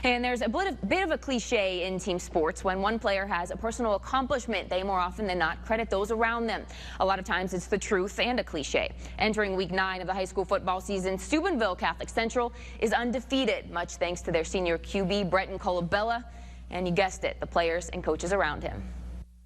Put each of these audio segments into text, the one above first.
And there's a bit of a cliche in team sports. When one player has a personal accomplishment, they more often than not credit those around them. A lot of times it's the truth and a cliche. Entering week 9 of the high school football season, Steubenville Catholic Central is undefeated, much thanks to their senior QB, Brenton Colabella, and you guessed it, the players and coaches around him.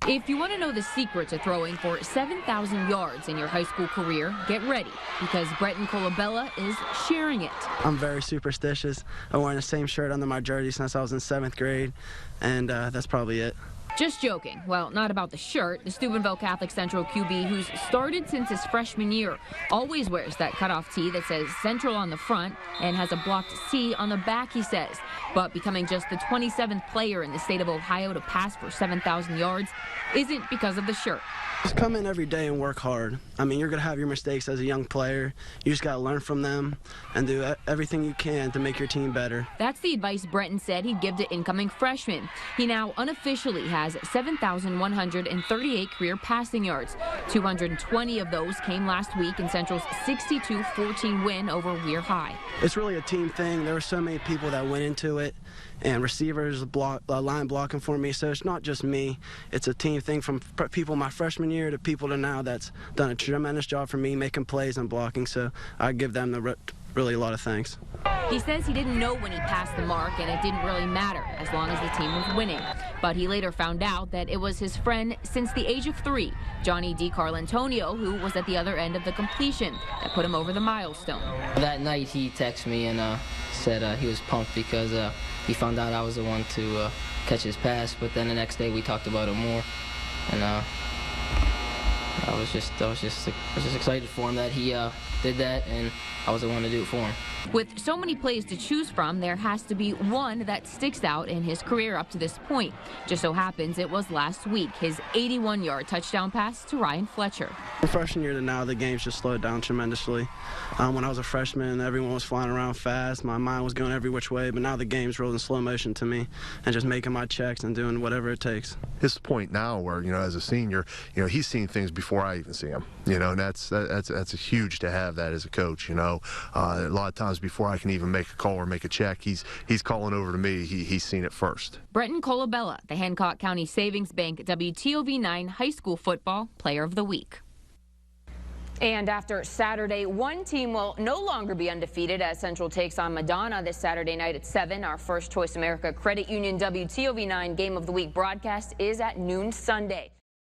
If you want to know the secret to throwing for 7,000 yards in your high school career, get ready, because Brenton Colabella is sharing it. I'm very superstitious. I'm wearing the same shirt under my jersey since I was in 7th grade, and that's probably it. Just joking. Well, not about the shirt. The Steubenville Catholic Central QB, who's started since his freshman year, always wears that cutoff tee that says Central on the front and has a blocked C on the back, he says. But becoming just the 27th player in the state of Ohio to pass for 7,000 yards isn't because of the shirt. Just come in every day and work hard. I mean, you're going to have your mistakes as a young player. You just got to learn from them and do everything you can to make your team better. That's the advice Brenton said he'd give to incoming freshmen. He now unofficially has 7,138 career passing yards. 220 of those came last week in Central's 62-14 win over Weir High. It's really a team thing. There were so many people that went into it, and receivers, line blocking for me. So it's not just me. It's a team thing from people my freshman year to people to now that's done a tremendous job for me making plays and blocking. So I give them really a lot of thanks. He says he didn't know when he passed the mark, and it didn't really matter as long as the team was winning. But he later found out that it was his friend since the age of 3, Johnny DiCarlantonio, who was at the other end of the completion, that put him over the milestone. That night he texted me and said he was pumped because he found out I was the one to catch his pass. But then the next day we talked about it more, and I was just excited for him that he did that, and I was the one to do it for him. With so many plays to choose from, there has to be one that sticks out in his career up to this point. Just so happens it was last week, his 81-yard touchdown pass to Ryan Fletcher. From freshman year to now, the game's just slowed down tremendously. When I was a freshman, everyone was flying around fast. My mind was going every which way, but now the game's rolling in slow motion to me and just making my checks and doing whatever it takes. His point now where, as a senior, he's seen things before I even see him, and that's huge to have that as a coach, A lot of times before I can even make a call or make a check, he's calling over to me. He's seen it first. Brenton Colabella, the Hancock County Savings Bank WTOV9 High School Football Player of the Week. And after Saturday, one team will no longer be undefeated as Central takes on Madonna this Saturday night at 7. Our First Choice America Credit Union WTOV9 Game of the Week broadcast is at noon Sunday.